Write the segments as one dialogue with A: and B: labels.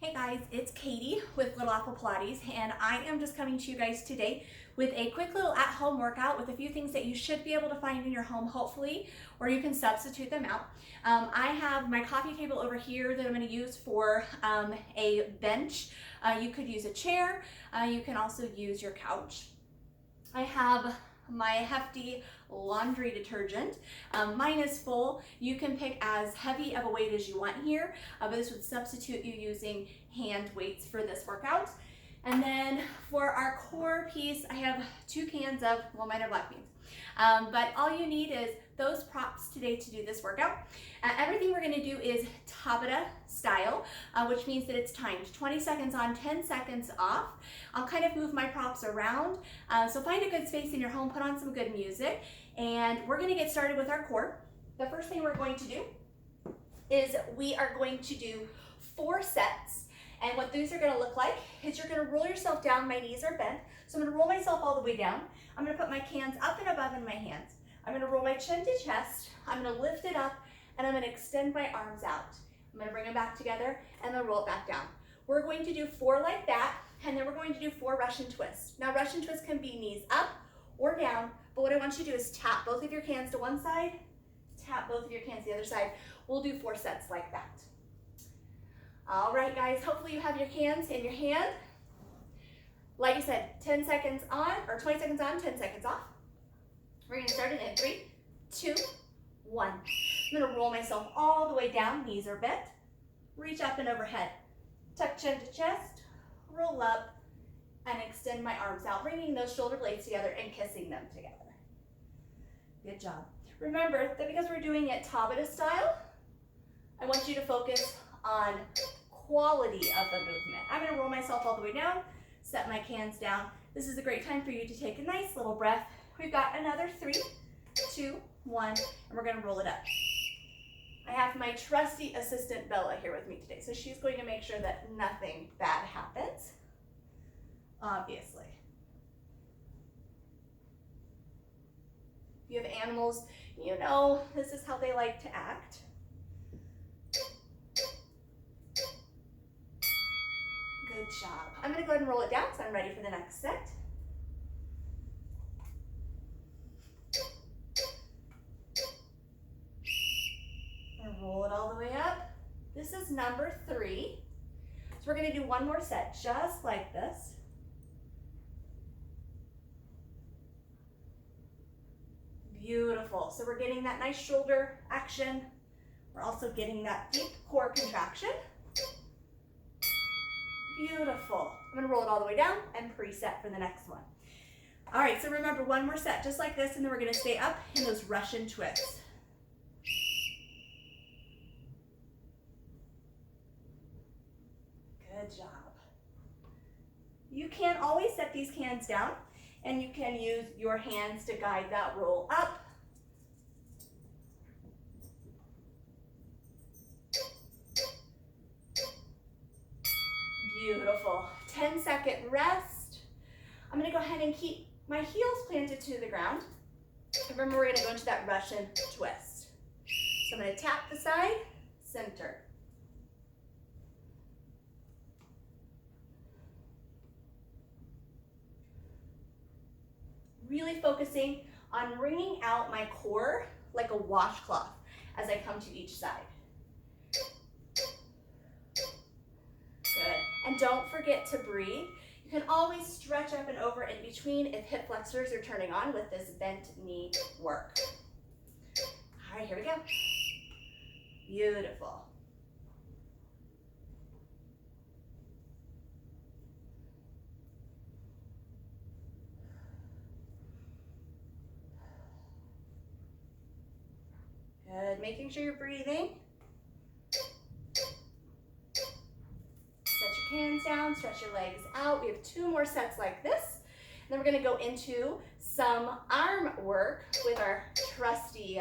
A: Hey guys, it's Katie with Little Apple Pilates, and I am just coming to you guys today with a quick little at-home workout with a few things that you should be able to find in your home, hopefully, or you can substitute them out. I have my coffee table over here that I'm going to use for a bench. You could use a chair. You can also use your couch. I have my hefty laundry detergent. Mine is full. You can pick as heavy of a weight as you want here, but this would substitute you using hand weights for this workout. And then for our core piece, I have 2 cans of, well, mine are black beans. But all you need is those props today to do this workout. Everything we're gonna do is tabata style, which means that it's timed 20 seconds on, 10 seconds off. I'll kind of move my props around. So find a good space in your home, put on some good music, and we're gonna get started with our core. The first thing we're going to do is we are going to do 4 sets. And what these are gonna look like is you're gonna roll yourself down, my knees are bent. So I'm gonna roll myself all the way down. I'm gonna put my hands up and above in my hands. I'm gonna roll my chin to chest. I'm gonna lift it up and I'm gonna extend my arms out. I'm gonna bring them back together and then roll it back down. We're going to do 4 like that, and then we're going to do 4 Russian twists. Now Russian twists can be knees up or down, but what I want you to do is tap both of your hands to one side, tap both of your hands to the other side. We'll do 4 sets like that. All right, guys, hopefully you have your hands in your hand. Like I said, 10 seconds on, or 20 seconds on, 10 seconds off. We're gonna start it in 3, 2, 1. I'm gonna roll myself all the way down, knees are bent. Reach up and overhead. Tuck chin to chest, roll up, and extend my arms out, bringing those shoulder blades together and kissing them together. Good job. Remember that because we're doing it tabata style, I want you to focus on quality of the movement. I'm gonna roll myself all the way down, set my hands down. This is a great time for you to take a nice little breath. We've got another 3, 2, 1, and we're gonna roll it up. I have my trusty assistant Bella here with me today, so she's going to make sure that nothing bad happens, obviously. If you have animals, you know this is how they like to act. Good job. I'm gonna go ahead and roll it down so I'm ready for the next set. And roll it all the way up. This is number 3. So we're gonna do 1 more set just like this. Beautiful. So we're getting that nice shoulder action. We're also getting that deep core contraction. Beautiful. I'm gonna roll it all the way down and preset for the next one. All right, so remember 1 more set just like this, and then we're gonna stay up in those Russian twists. Good job. You can always set these hands down, and you can use your hands to guide that roll up. Beautiful. 10-second rest. I'm gonna go ahead and keep my heels planted to the ground. Remember, we're gonna go into that Russian twist. So I'm gonna tap the side, center. Really focusing on wringing out my core like a washcloth as I come to each side. Good. And don't forget to breathe. You can always stretch up and over in between if hip flexors are turning on with this bent knee work. All right, here we go. Beautiful. Good, making sure you're breathing. Set your hands down, stretch your legs out. We have 2 more sets like this. And then we're gonna go into some arm work with our trusty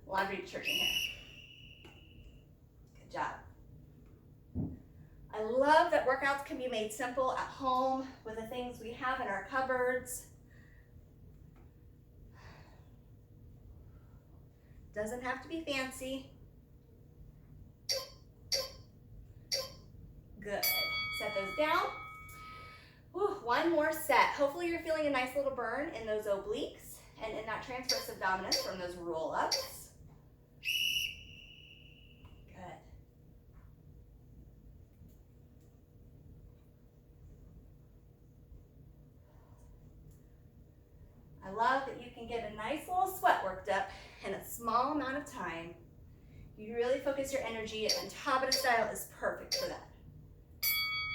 A: laundry detergent here. Good job. I love that workouts can be made simple at home with the things we have in our cupboards. Doesn't have to be fancy. Good. down. Whew, one more set. Hopefully you're feeling a nice little burn in those obliques and in that transverse abdominis from those roll-ups. Good. I love that you can get a nice little sweat worked up in a small amount of time. You really focus your energy, and tabata style is perfect for that.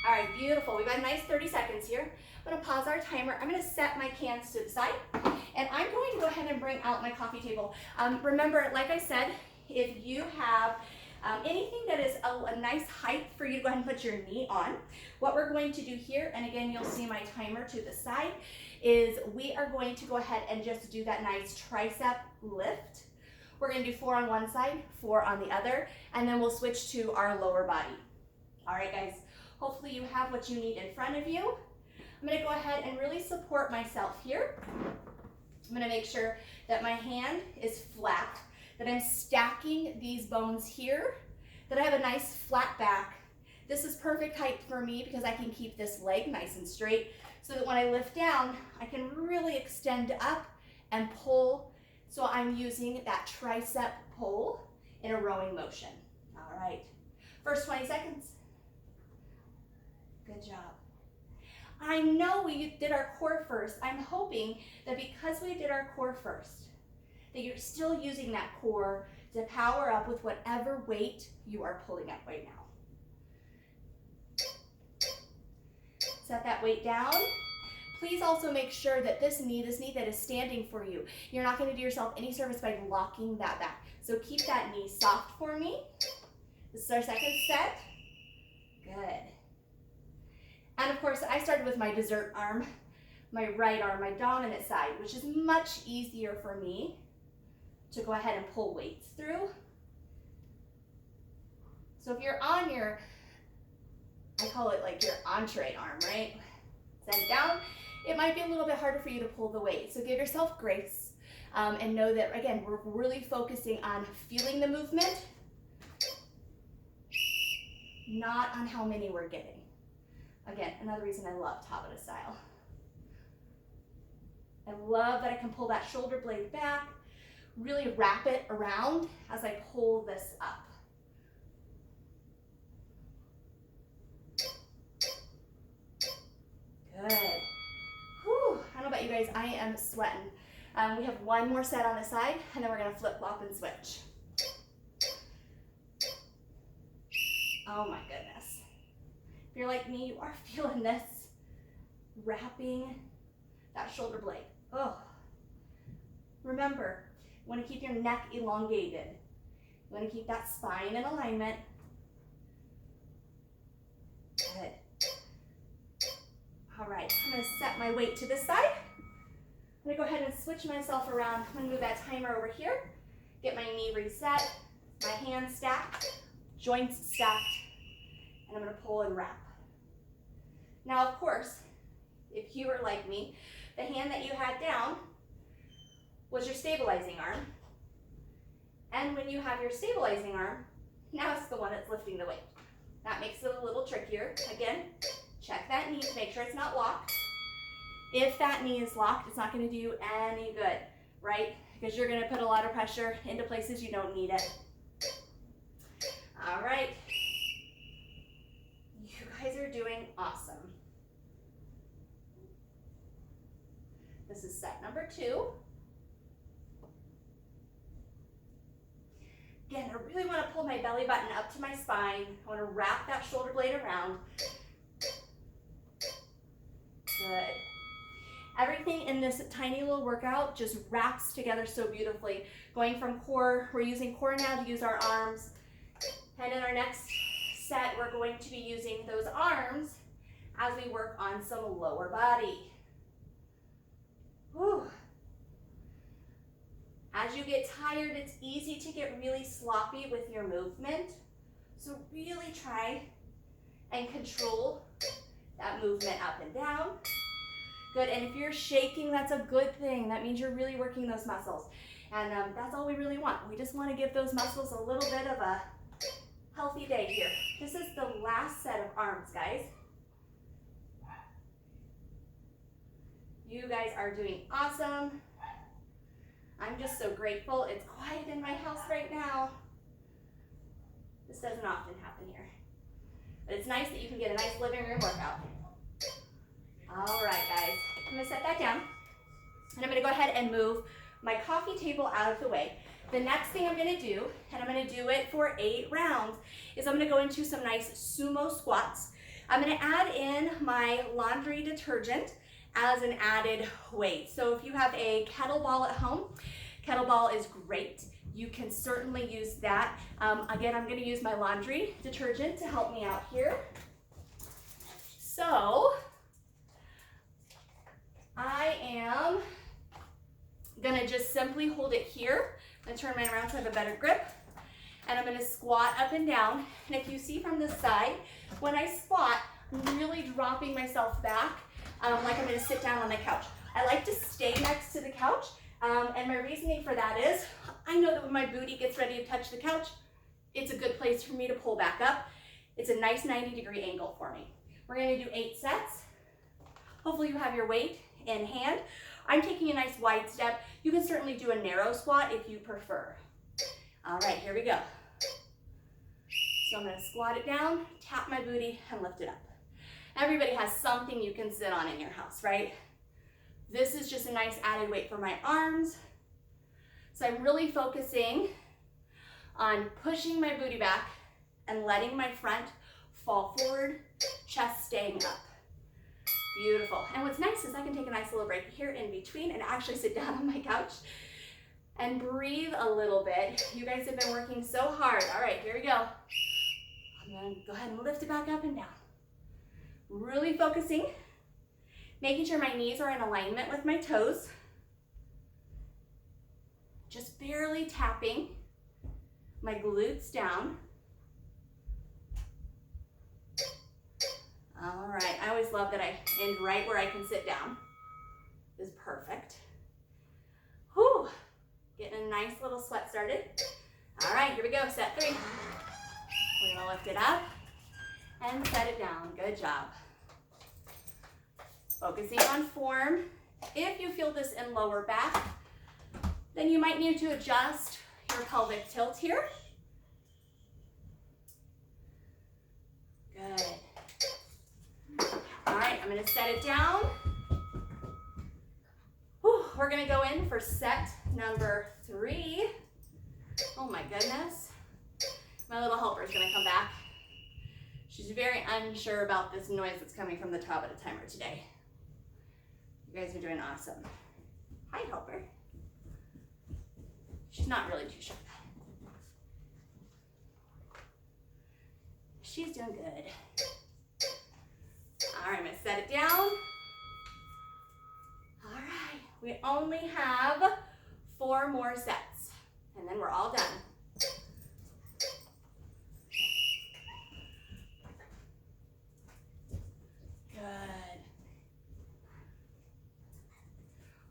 A: All right, beautiful. We've got a nice 30 seconds here. I'm gonna pause our timer. I'm gonna set my cans to the side, and I'm going to go ahead and bring out my coffee table. Remember, like I said, if you have anything that is a nice height for you to go ahead and put your knee on, what we're going to do here, and again, you'll see my timer to the side, is we are going to go ahead and just do that nice tricep lift. We're gonna do 4 on one side, 4 on the other, and then we'll switch to our lower body. All right, guys, hopefully you have what you need in front of you. I'm gonna go ahead and really support myself here. I'm gonna make sure that my hand is flat, that I'm stacking these bones here, that I have a nice flat back. This is perfect height for me because I can keep this leg nice and straight so that when I lift down, I can really extend up and pull. So I'm using that tricep pull in a rowing motion. All right, first 20 seconds. Good job. I know we did our core first. I'm hoping that because we did our core first, that you're still using that core to power up with whatever weight you are pulling up right now. Set that weight down. Please also make sure that this knee that is standing for you, you're not going to do yourself any service by locking that back. So keep that knee soft for me. This is our second set. Good. And of course, I started with my dessert arm, my right arm, my dominant side, which is much easier for me to go ahead and pull weights through. So if you're on your, I call it like your entree arm, right? Set it down. It might be a little bit harder for you to pull the weight. So give yourself grace and know that, again, we're really focusing on feeling the movement, not on how many we're getting. Again, another reason I love tabata style. I love that I can pull that shoulder blade back, really wrap it around as I pull this up. Good. Whew, I don't know about you guys, I am sweating. We have one more set on the side, and then we're gonna flip-flop and switch. Oh my goodness. If you're like me, you are feeling this, wrapping that shoulder blade. Oh. Remember, you wanna keep your neck elongated. You wanna keep that spine in alignment. Good. All right, I'm gonna set my weight to this side. I'm gonna go ahead and switch myself around. I'm gonna move that timer over here, get my knee reset, my hands stacked, joints stacked, and I'm gonna pull and wrap. Now, of course, if you were like me, the hand that you had down was your stabilizing arm. And when you have your stabilizing arm, now it's the one that's lifting the weight. That makes it a little trickier. Again, check that knee to make sure it's not locked. If that knee is locked, it's not going to do any good, right? Because you're going to put a lot of pressure into places you don't need it. All right. You guys are doing awesome. This is set number 2. Again, I really want to pull my belly button up to my spine. I want to wrap that shoulder blade around. Good. Everything in this tiny little workout just wraps together so beautifully. Going from core, we're using core now to use our arms. And in our next set, we're going to be using those arms as we work on some lower body. Whew. As you get tired, it's easy to get really sloppy with your movement. So really try and control that movement up and down. Good, and if you're shaking, that's a good thing. That means you're really working those muscles. And that's all we really want. We just want to give those muscles a little bit of a healthy day here. This is the last set of arms, guys. You guys are doing awesome. I'm just so grateful. It's quiet in my house right now. This doesn't often happen here. But it's nice that you can get a nice living room workout. All right, guys. I'm gonna set that down. And I'm gonna go ahead and move my coffee table out of the way. The next thing I'm gonna do, and I'm gonna do it for 8 rounds, is I'm gonna go into some nice sumo squats. I'm gonna add in my laundry detergent as an added weight. So if you have a kettlebell at home, kettlebell is great. You can certainly use that. Again, I'm gonna use my laundry detergent to help me out here. So I am gonna just simply hold it here. I'm gonna turn mine around so I have a better grip. And I'm gonna squat up and down. And if you see from the side, when I squat, I'm really dropping myself back like I'm gonna sit down on the couch. I like to stay next to the couch. And my reasoning for that is, I know that when my booty gets ready to touch the couch, it's a good place for me to pull back up. It's a nice 90-degree angle for me. We're gonna do 8 sets. Hopefully you have your weight in hand. I'm taking a nice wide step. You can certainly do a narrow squat if you prefer. All right, here we go. So I'm gonna squat it down, tap my booty, and lift it up. Everybody has something you can sit on in your house, right? This is just a nice added weight for my arms. So I'm really focusing on pushing my booty back and letting my front fall forward, chest staying up. Beautiful. And what's nice is I can take a nice little break here in between and actually sit down on my couch and breathe a little bit. You guys have been working so hard. All right, here we go. I'm gonna go ahead and lift it back up and down. Really focusing, making sure my knees are in alignment with my toes. Just barely tapping my glutes down. All right, I always love that I end right where I can sit down. Is perfect. Whew, getting a nice little sweat started. All right, here we go, set 3. We're gonna lift it up and set it down, good job. Focusing on form. If you feel this in lower back, then you might need to adjust your pelvic tilt here. Good. All right, I'm gonna set it down. Whew, we're gonna go in for set number 3. Oh my goodness. My little helper is gonna come back. She's very unsure about this noise that's coming from the tabata timer today. You guys are doing awesome. Hi, helper. She's not really too sure. She's doing good. All right, I'm gonna set it down. All right, we only have 4 more sets, and then we're all done. Good.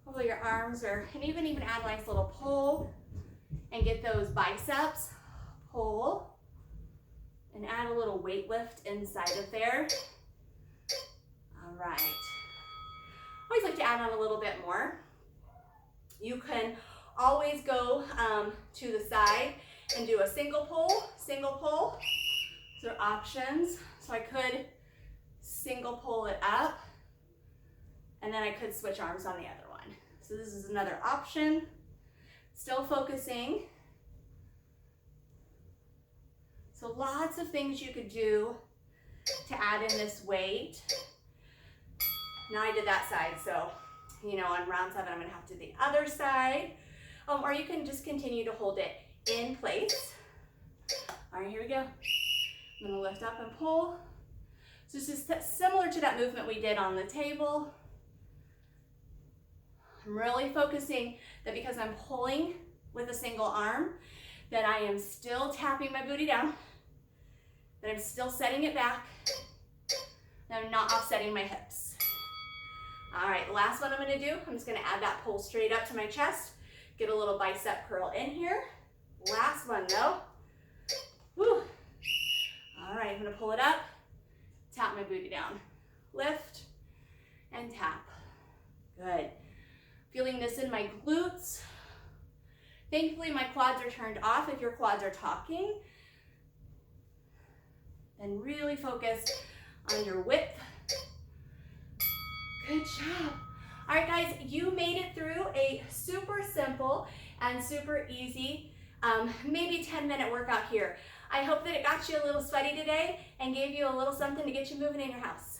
A: Hopefully your arms are, and even add a nice little pull and get those biceps, pull, and add a little weight lift inside of there. All right. I always like to add on a little bit more. You can always go to the side and do a single pull. Those are options. So I could single pull it up, and then I could switch arms on the other one. So this is another option. Still focusing. So lots of things you could do to add in this weight. Now I did that side, so on round 7 I'm gonna have to do the other side. Or you can just continue to hold it in place. All right, here we go. I'm gonna lift up and pull. So this is similar to that movement we did on the table. I'm really focusing that because I'm pulling with a single arm, that I am still tapping my booty down, that I'm still setting it back, that I'm not offsetting my hips. All right, the last one I'm gonna do, I'm just gonna add that pull straight up to my chest, get a little bicep curl in here. Last one though. Whew. All right, I'm gonna pull it up, tap my booty down, lift, and tap. Good. Feeling this in my glutes. Thankfully, my quads are turned off if your quads are talking. And really focus on your width. Good job. All right, guys, you made it through a super simple and super easy, maybe 10-minute workout here. I hope that it got you a little sweaty today and gave you a little something to get you moving in your house.